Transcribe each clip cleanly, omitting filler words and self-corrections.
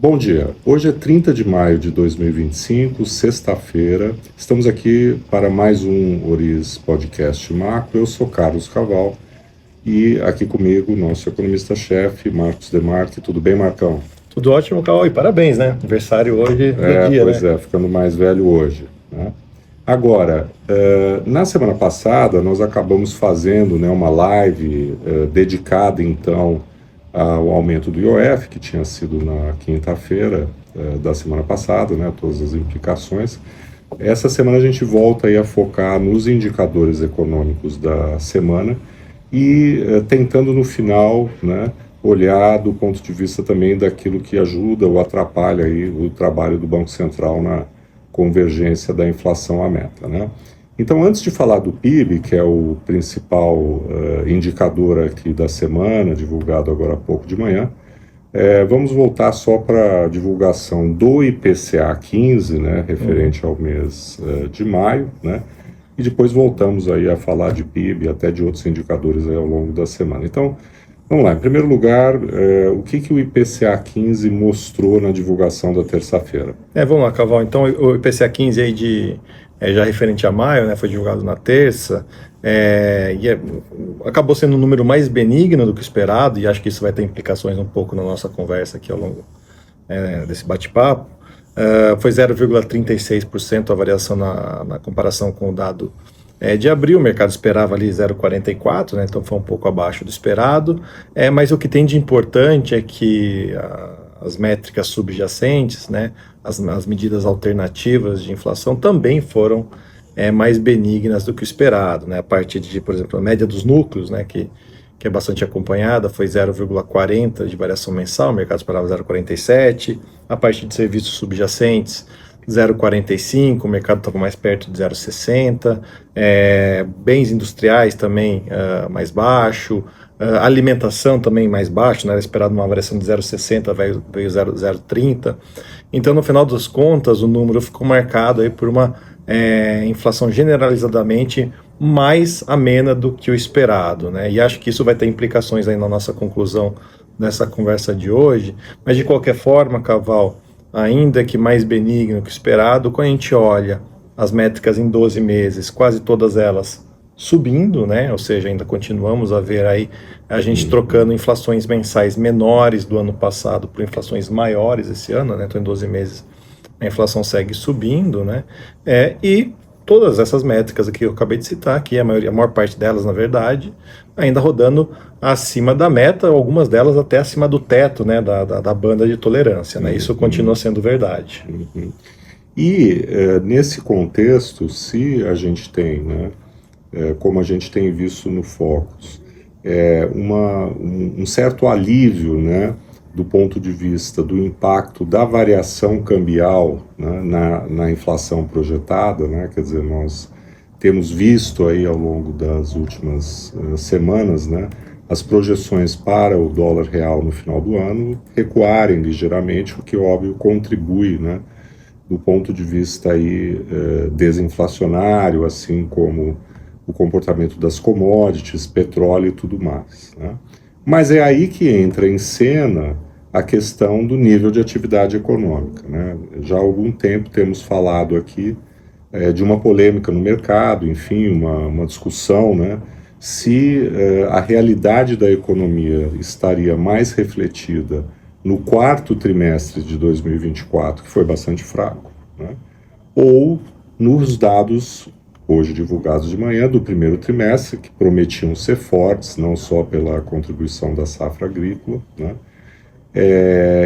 Bom dia, hoje é 30 de maio de 2025, sexta-feira. Estamos aqui para mais um Oriz Podcast Macro. Eu sou Carlos Caval e aqui comigo o nosso economista-chefe, Marcos Demarque. Tudo bem, Marcão? Tudo ótimo, Caval, e parabéns, né? Aniversário hoje do dia, Pois né? ficando mais velho hoje, né? Agora, na semana passada nós acabamos fazendo, né, uma live dedicada então ao aumento do IOF, que tinha sido na quinta-feira da semana passada, né, todas as implicações. Essa semana a gente volta aí a focar nos indicadores econômicos da semana e tentando no final, né, olhar do ponto de vista também daquilo que ajuda ou atrapalha aí o trabalho do Banco Central na convergência da inflação à meta, né? Então, antes de falar do PIB, que é o principal indicador aqui da semana, divulgado agora há pouco de manhã, vamos voltar só para a divulgação do IPCA 15, né, referente ao mês de maio, né, e depois voltamos aí a falar de PIB e até de outros indicadores aí ao longo da semana. Então, vamos lá. Em primeiro lugar, o que o IPCA 15 mostrou na divulgação da terça-feira? Vamos lá, Caval. Então, o IPCA 15 aí já referente a maio, né, foi divulgado na terça, acabou sendo um número mais benigno do que esperado, e acho que isso vai ter implicações um pouco na nossa conversa aqui ao longo desse bate-papo. Foi 0,36% a variação na comparação com o dado de abril. O mercado esperava ali 0,44, né, então foi um pouco abaixo do esperado, mas o que tem de importante é que as métricas subjacentes, né, as medidas alternativas de inflação também foram mais benignas do que o esperado, né, a partir de, por exemplo, a média dos núcleos, né, que é bastante acompanhada, foi 0,40 de variação mensal, o mercado esperava 0,47, a partir de serviços subjacentes, 0,45, o mercado estava mais perto de 0,60, bens industriais também mais baixo, alimentação também mais baixo, né, era esperado uma variação de 0,60, veio 0,30, então no final das contas o número ficou marcado aí por uma inflação generalizadamente mais amena do que o esperado, né? E acho que isso vai ter implicações aí na nossa conclusão nessa conversa de hoje, mas de qualquer forma, Caval, ainda que mais benigno que o esperado, quando a gente olha as métricas em 12 meses, quase todas elas subindo, né? Ou seja, ainda continuamos a ver aí a gente trocando inflações mensais menores do ano passado por inflações maiores esse ano, né? Então em 12 meses a inflação segue subindo, né? E todas essas métricas aqui que eu acabei de citar, que a maior parte delas, na verdade, ainda rodando acima da meta, algumas delas até acima do teto, né, da banda de tolerância, né? Isso continua sendo verdade. E nesse contexto, se a gente tem, né, como a gente tem visto no Focus, um certo alívio, né, do ponto de vista do impacto da variação cambial, né, na inflação projetada, né, quer dizer, nós temos visto aí ao longo das últimas semanas, né, as projeções para o dólar real no final do ano recuarem ligeiramente, o que, óbvio, contribui, né, do ponto de vista aí, desinflacionário, assim como o comportamento das commodities, petróleo e tudo mais, né? Mas é aí que entra em cena a questão do nível de atividade econômica, né? Já há algum tempo temos falado aqui de uma polêmica no mercado, enfim, uma discussão, né? Se a realidade da economia estaria mais refletida no quarto trimestre de 2024, que foi bastante fraco, né? Ou nos dados hoje divulgados de manhã do primeiro trimestre, que prometiam ser fortes, não só pela contribuição da safra agrícola, né?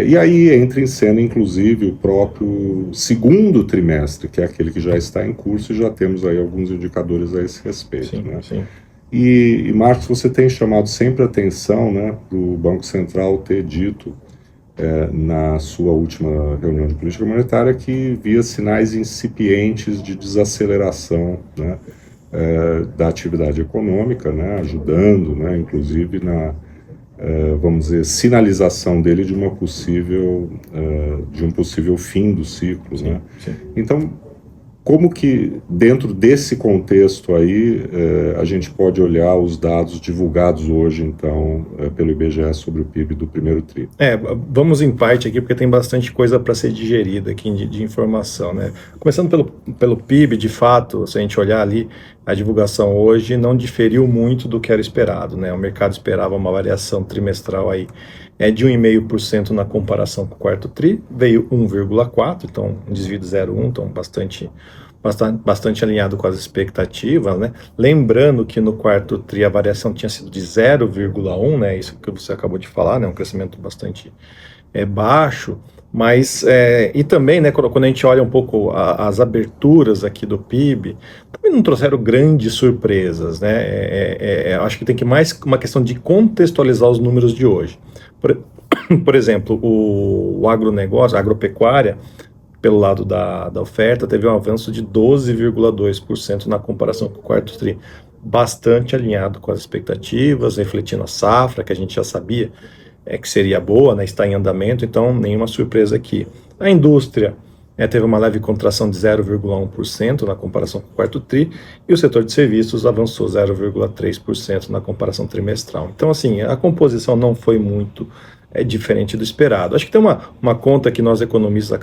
E aí entra em cena, inclusive, o próprio segundo trimestre, que é aquele que já está em curso, e já temos aí alguns indicadores a esse respeito. Sim, né? sim. E Marcos, você tem chamado sempre a atenção, né, do Banco Central ter dito na sua última reunião de política monetária que via sinais incipientes de desaceleração, né, da atividade econômica, né, ajudando, né, inclusive na, vamos dizer, sinalização dele de de um possível fim do ciclo, Sim, né? sim. Então, como que, dentro desse contexto aí, a gente pode olhar os dados divulgados hoje, então, pelo IBGE sobre o PIB do primeiro tri? Vamos em parte aqui, porque tem bastante coisa para ser digerida aqui de informação, né? Começando pelo PIB, de fato, se a gente olhar ali, a divulgação hoje não diferiu muito do que era esperado, né? O mercado esperava uma variação trimestral aí de 1,5% na comparação com o quarto tri, veio 1,4%, então um desvio de 0,1%, então bastante alinhado com as expectativas, né? Lembrando que no quarto tri a variação tinha sido de 0,1%, né? Isso que você acabou de falar, né? Um crescimento bastante baixo, mas e também, né, quando a gente olha um pouco as aberturas aqui do PIB, também não trouxeram grandes surpresas, né? Acho que tem que mais uma questão de contextualizar os números de hoje. Por exemplo, o agronegócio, a agropecuária, pelo lado da oferta, teve um avanço de 12,2% na comparação com o quarto tri, bastante alinhado com as expectativas, refletindo a safra, que a gente já sabia que seria boa, né, está em andamento, então nenhuma surpresa aqui. A indústria teve uma leve contração de 0,1% na comparação com o quarto tri, e o setor de serviços avançou 0,3% na comparação trimestral. Então, assim, a composição não foi muito diferente do esperado. Acho que tem uma conta que nós economistas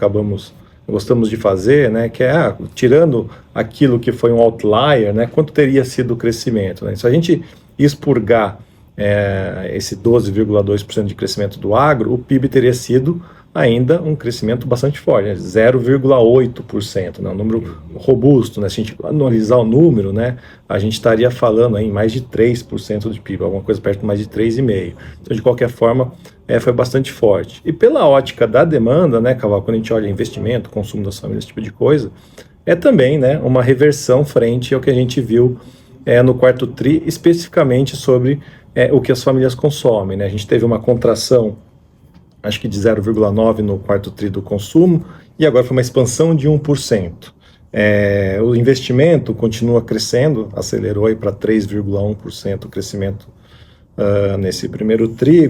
gostamos de fazer, né, que é, tirando aquilo que foi um outlier, né, quanto teria sido o crescimento, né? Se a gente expurgar esse 12,2% de crescimento do agro, o PIB teria sido ainda um crescimento bastante forte, né, 0,8%, né, um número robusto, né? Se a gente analisar o número, né, a gente estaria falando aí em mais de 3% de PIB, alguma coisa perto de mais de 3,5%. Então, de qualquer forma, foi bastante forte. E pela ótica da demanda, né, Caval, quando a gente olha investimento, consumo das famílias, esse tipo de coisa, também, né, uma reversão frente ao que a gente viu no quarto tri, especificamente sobre o que as famílias consomem, né? A gente teve uma contração, acho que de 0,9% no quarto tri do consumo, e agora foi uma expansão de 1%. O investimento continua crescendo, acelerou aí para 3,1% o crescimento nesse primeiro tri.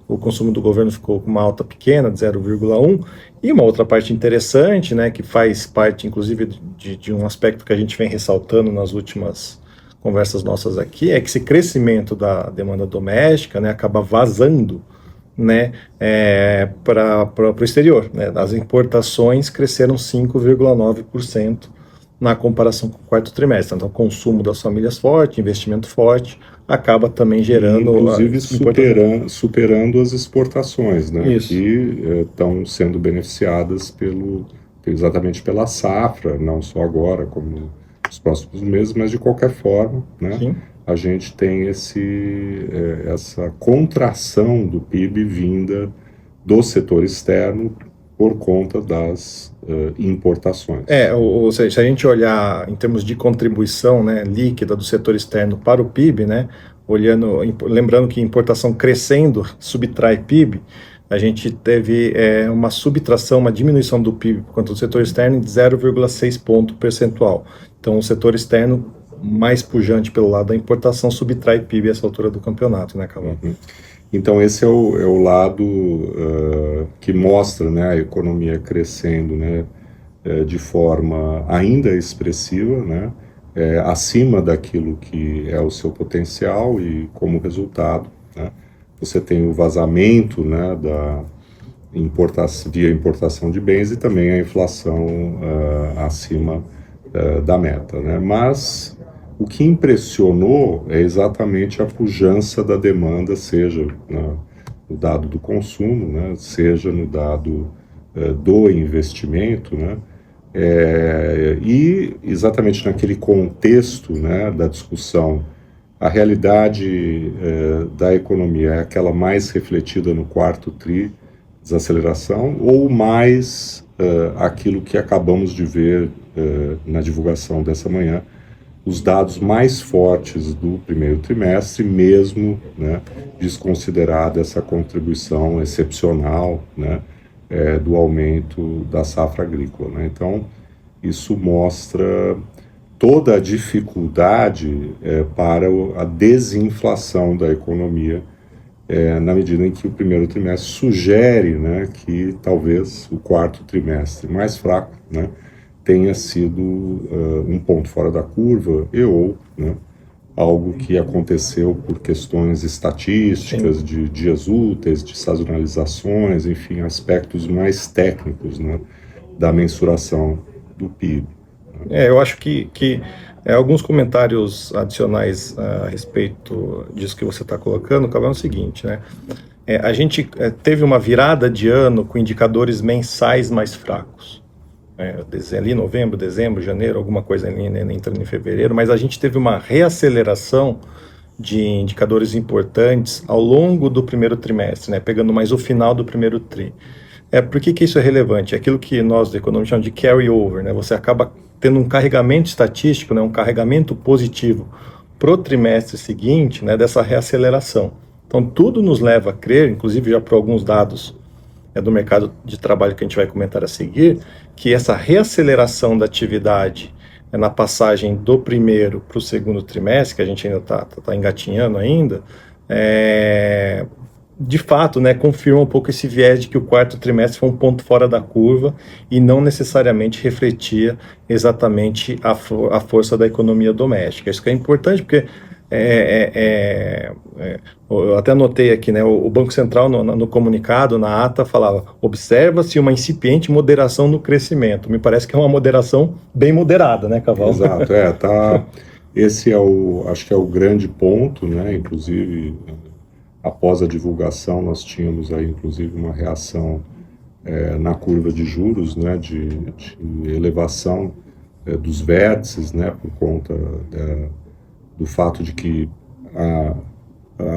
O consumo do governo ficou com uma alta pequena, de 0,1%, e uma outra parte interessante, né, que faz parte, inclusive, de um aspecto que a gente vem ressaltando nas últimas conversas nossas aqui, é que esse crescimento da demanda doméstica, né, acaba vazando, né, para o exterior, né? As importações cresceram 5,9% na comparação com o quarto trimestre. Então, o consumo das famílias forte, investimento forte, acaba também gerando... Inclusive superando as exportações, né? Isso. Que estão sendo beneficiadas exatamente pela safra, não só agora, como nos próximos meses, mas de qualquer forma, né? Sim. A gente tem essa contração do PIB vinda do setor externo por conta das importações. Ou seja, se a gente olhar em termos de contribuição, né, líquida do setor externo para o PIB, né, lembrando que importação crescendo subtrai PIB, a gente teve uma subtração, uma diminuição do PIB por conta do setor externo de 0,6 ponto percentual. Então, o setor externo mais pujante pelo lado da importação subtrai PIB a essa altura do campeonato, né, Caval? Uhum. Então esse é o lado que mostra, né, a economia crescendo, né, de forma ainda expressiva, né, acima daquilo que é o seu potencial, e como resultado, né, você tem o vazamento, né, via importação de bens, e também a inflação acima da meta, né? Mas o que impressionou é exatamente a pujança da demanda, seja no dado do consumo, né, seja no dado do investimento, né, e exatamente naquele contexto, né, da discussão, a realidade da economia é aquela mais refletida no quarto tri, desaceleração, ou mais aquilo que acabamos de ver na divulgação dessa manhã, os dados mais fortes do primeiro trimestre, mesmo, né, desconsiderada essa contribuição excepcional, né, do aumento da safra agrícola, né? Então, isso mostra toda a dificuldade para a desinflação da economia, na medida em que o primeiro trimestre sugere, né, que talvez o quarto trimestre mais fraco, né, tenha sido um ponto fora da curva ou, né, algo que aconteceu por questões estatísticas, de dias úteis, de sazonalizações, enfim, aspectos mais técnicos, né, da mensuração do PIB. Eu acho que alguns comentários adicionais a respeito disso que você está colocando, Cavalo, é o seguinte, né? A gente teve uma virada de ano com indicadores mensais mais fracos. Ali novembro, dezembro, janeiro, alguma coisa ali, entrando em fevereiro, mas a gente teve uma reaceleração de indicadores importantes ao longo do primeiro trimestre, né, pegando mais o final do primeiro tri. Por que isso é relevante? É aquilo que nós, da economia, chamamos de carry-over, né? Você acaba tendo um carregamento estatístico, né, um carregamento positivo para o trimestre seguinte, né, dessa reaceleração. Então, tudo nos leva a crer, inclusive já por alguns dados do mercado de trabalho que a gente vai comentar a seguir, que essa reaceleração da atividade na passagem do primeiro para o segundo trimestre, que a gente ainda está engatinhando ainda, de fato, né, confirma um pouco esse viés de que o quarto trimestre foi um ponto fora da curva e não necessariamente refletia exatamente a força da economia doméstica. Isso que é importante, porque eu até anotei aqui, né, o Banco Central no comunicado, na ata, falava: observa-se uma incipiente moderação no crescimento. Me parece que é uma moderação bem moderada, né, Cavalo? Exato, esse acho que é o grande ponto, né, inclusive após a divulgação nós tínhamos aí inclusive uma reação na curva de juros, né, de elevação dos vértices, né, por conta do fato de que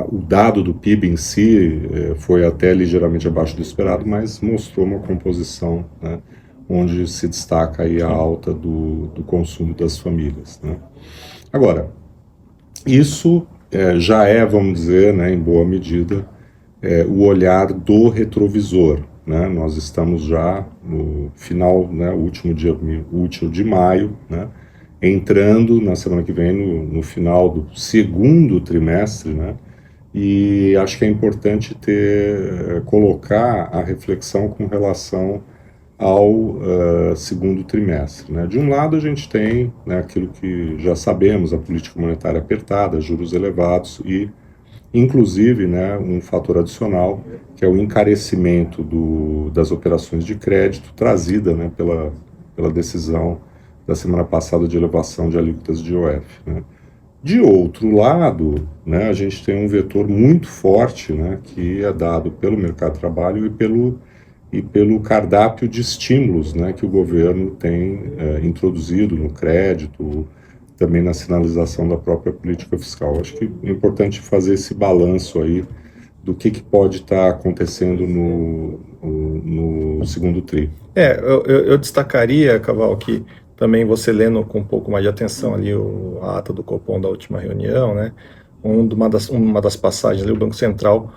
o dado do PIB em si foi até ligeiramente abaixo do esperado, mas mostrou uma composição, né, onde se destaca aí a alta do consumo das famílias, né. Agora, isso já vamos dizer, né, em boa medida, o olhar do retrovisor, né. Nós estamos já no final, né, último dia útil de maio, né, entrando na semana que vem no final do segundo trimestre, né? E acho que é importante colocar a reflexão com relação ao segundo trimestre, né? De um lado a gente tem, né, aquilo que já sabemos, a política monetária apertada, juros elevados e inclusive, né, um fator adicional que é o encarecimento das operações de crédito trazida, né, pela decisão da semana passada de elevação de alíquotas de IOF, né? De outro lado, né, a gente tem um vetor muito forte, né, que é dado pelo mercado de trabalho e pelo cardápio de estímulos, né, que o governo tem introduzido no crédito, também na sinalização da própria política fiscal. Acho que é importante fazer esse balanço aí do que pode estar acontecendo no segundo tri. Eu destacaria, Cavalo, que também você lendo com um pouco mais de atenção ali a ata do Copom da última reunião, né? Uma das passagens ali, o Banco Central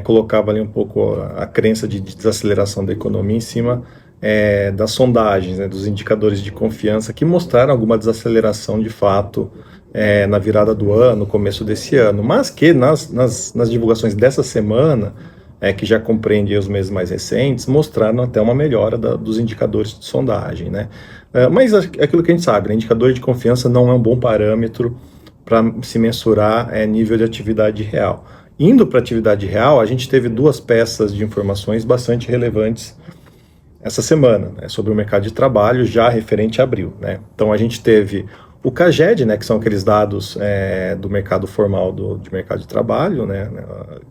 colocava ali um pouco a crença de desaceleração da economia em cima das sondagens, né, dos indicadores de confiança que mostraram alguma desaceleração de fato na virada do ano, no começo desse ano, mas que nas divulgações dessa semana, que já compreende os meses mais recentes, mostraram até uma melhora dos indicadores de sondagem, né? Mas aquilo que a gente sabe, né, indicador de confiança não é um bom parâmetro para se mensurar nível de atividade real. Indo para a atividade real, a gente teve duas peças de informações bastante relevantes essa semana, né, sobre o mercado de trabalho já referente a abril, né? Então a gente teve o CAGED, né, que são aqueles dados do mercado formal de mercado de trabalho, né,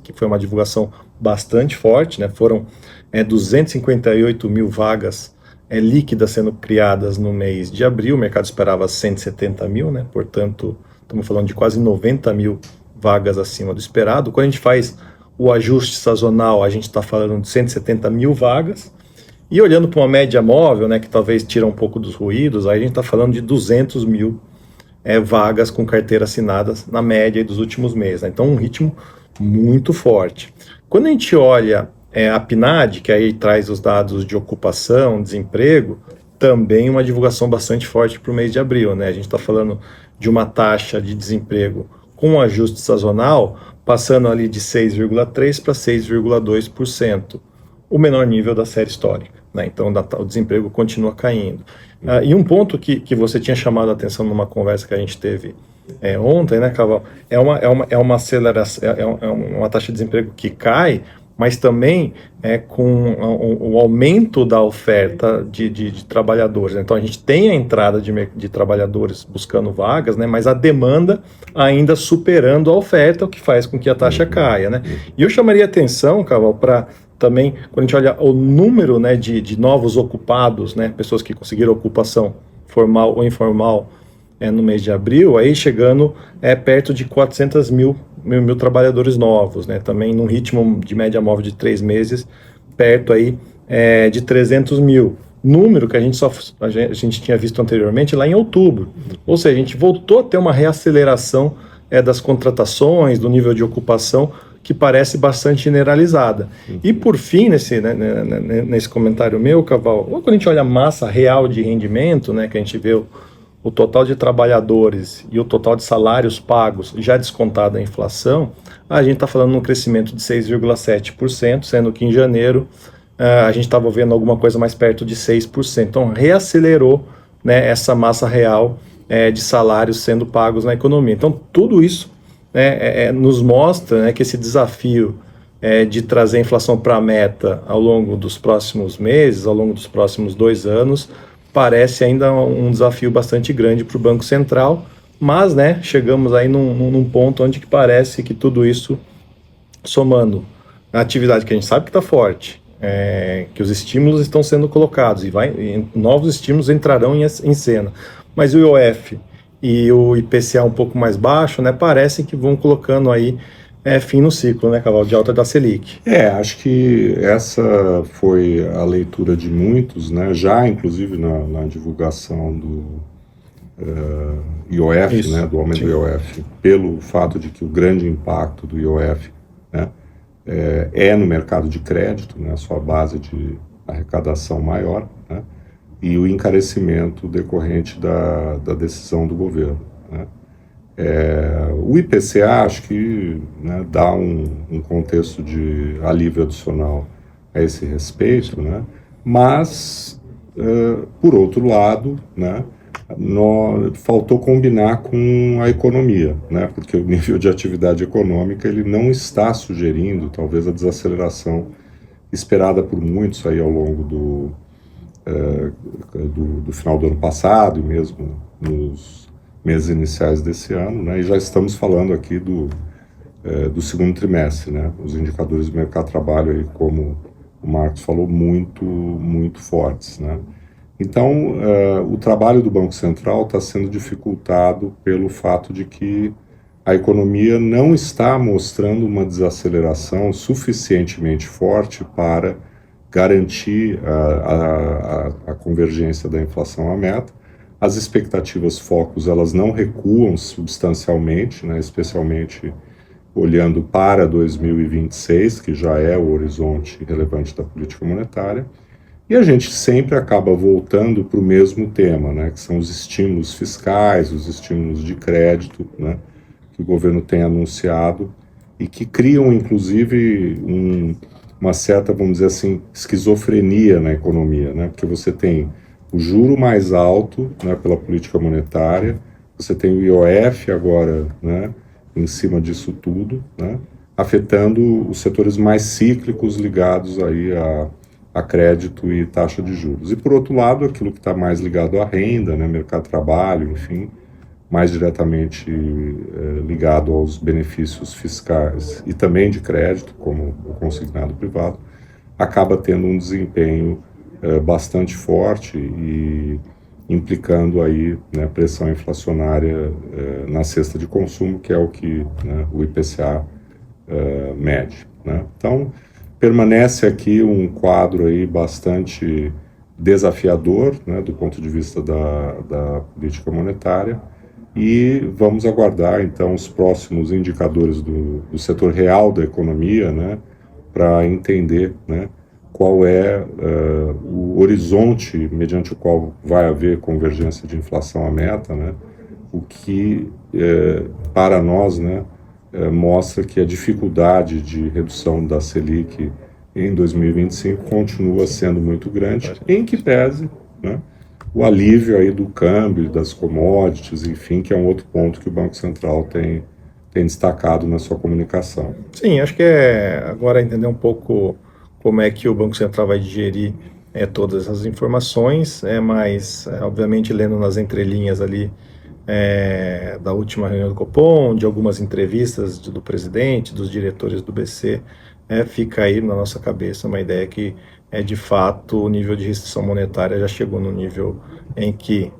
que foi uma divulgação bastante forte, né? Foram 258 mil vagas líquidas sendo criadas no mês de abril, o mercado esperava 170 mil, né? Portanto, estamos falando de quase 90 mil vagas acima do esperado. Quando a gente faz o ajuste sazonal, a gente está falando de 170 mil vagas. E olhando para uma média móvel, né, que talvez tira um pouco dos ruídos, aí a gente está falando de 200 mil vagas com carteira assinadas na média dos últimos meses, né? Então um ritmo muito forte. Quando a gente olha a PNAD, que aí traz os dados de ocupação, desemprego, também uma divulgação bastante forte para o mês de abril, né? A gente está falando de uma taxa de desemprego com ajuste sazonal, passando ali de 6,3% para 6,2%, o menor nível da série histórica. né? Então o desemprego continua caindo. E um ponto que você tinha chamado a atenção numa conversa que a gente teve ontem, né, Caval, é uma aceleração, uma taxa de desemprego que cai, mas também com o aumento da oferta de trabalhadores. Então a gente tem a entrada de trabalhadores buscando vagas, né, mas a demanda ainda superando a oferta, o que faz com que a taxa caia, né? E eu chamaria atenção, Caval, para também, quando a gente olha o número, né, de novos ocupados, né, pessoas que conseguiram ocupação formal ou informal no mês de abril, aí chegando perto de 400 mil trabalhadores novos, né, também num ritmo de média móvel de 3 meses, perto aí de 300 mil. Número que a gente tinha visto anteriormente lá em outubro. Ou seja, a gente voltou a ter uma reaceleração das contratações, do nível de ocupação, que parece bastante generalizada. E por fim, nesse comentário meu, Caval, quando a gente olha a massa real de rendimento, né, que a gente vê o total de trabalhadores e o total de salários pagos, já descontada a inflação, a gente está falando num crescimento de 6,7%, sendo que em janeiro a gente estava vendo alguma coisa mais perto de 6%. Então, reacelerou, né, essa massa real de salários sendo pagos na economia. Então, tudo isso nos mostra, né, que esse desafio de trazer a inflação para a meta ao longo dos próximos meses, ao longo dos próximos 2 anos, parece ainda um desafio bastante grande para o Banco Central, mas, né, chegamos aí num ponto onde que parece que tudo isso, somando a atividade que a gente sabe que está forte, que os estímulos estão sendo colocados e novos estímulos entrarão em cena, mas o IOF e o IPCA um pouco mais baixo, né, parecem que vão colocando aí fim no ciclo, né, Caval, de alta da Selic. Acho que essa foi a leitura de muitos, né, já inclusive na divulgação do IOF, né, do aumento do IOF, pelo fato de que o grande impacto do IOF, né, no mercado de crédito, né, a sua base de arrecadação maior, né, e o encarecimento decorrente da decisão do governo, né. O IPCA, acho que, né, dá um contexto de alívio adicional a esse respeito, né, mas, por outro lado, né, faltou combinar com a economia, né, porque o nível de atividade econômica ele não está sugerindo, talvez, a desaceleração esperada por muitos aí ao longo do final do ano passado e mesmo nos meses iniciais desse ano, né, e já estamos falando aqui do segundo trimestre, né, os indicadores do mercado de trabalho, aí, como o Marcos falou, muito fortes, né. Então, o trabalho do Banco Central está sendo dificultado pelo fato de que a economia não está mostrando uma desaceleração suficientemente forte para garantir a convergência da inflação à meta. As expectativas focos, elas não recuam substancialmente, né, especialmente olhando para 2026, que já é o horizonte relevante da política monetária, e a gente sempre acaba voltando para o mesmo tema, né, que são os estímulos fiscais, os estímulos de crédito, né, que o governo tem anunciado e que criam, inclusive, uma certa, vamos dizer assim, esquizofrenia na economia, né, porque você tem o juro mais alto, né, pela política monetária, você tem o IOF agora, né, em cima disso tudo, né, afetando os setores mais cíclicos ligados aí a crédito e taxa de juros. E, por outro lado, aquilo que está mais ligado à renda, né, mercado de trabalho, enfim, mais diretamente ligado aos benefícios fiscais e também de crédito, como o consignado privado, acaba tendo um desempenho bastante forte e implicando aí, né, pressão inflacionária na cesta de consumo, que é o que, né, o IPCA mede, né? Então, permanece aqui um quadro aí bastante desafiador, né, do ponto de vista da política monetária, e vamos aguardar então os próximos indicadores do setor real da economia, né, para entender, né, qual é o horizonte mediante o qual vai haver convergência de inflação à meta, né, o que para nós, né, mostra que a dificuldade de redução da Selic em 2025 continua sendo muito grande, em que pese, né, o alívio aí do câmbio, das commodities, enfim, que é um outro ponto que o Banco Central tem destacado na sua comunicação. Sim, acho que agora entender um pouco como é que o Banco Central vai digerir todas essas informações, mas obviamente lendo nas entrelinhas ali da última reunião do Copom, de algumas entrevistas do presidente, dos diretores do BC, fica aí na nossa cabeça uma ideia que de fato o nível de restrição monetária já chegou no nível em que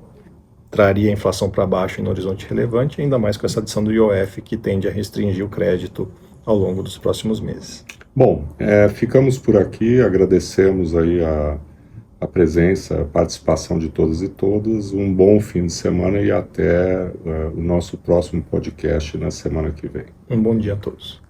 traria a inflação para baixo em um horizonte relevante, ainda mais com essa adição do IOF que tende a restringir o crédito ao longo dos próximos meses. Bom, ficamos por aqui, agradecemos aí a presença, a participação de todos e todas, um bom fim de semana e até o nosso próximo podcast na semana que vem. Um bom dia a todos.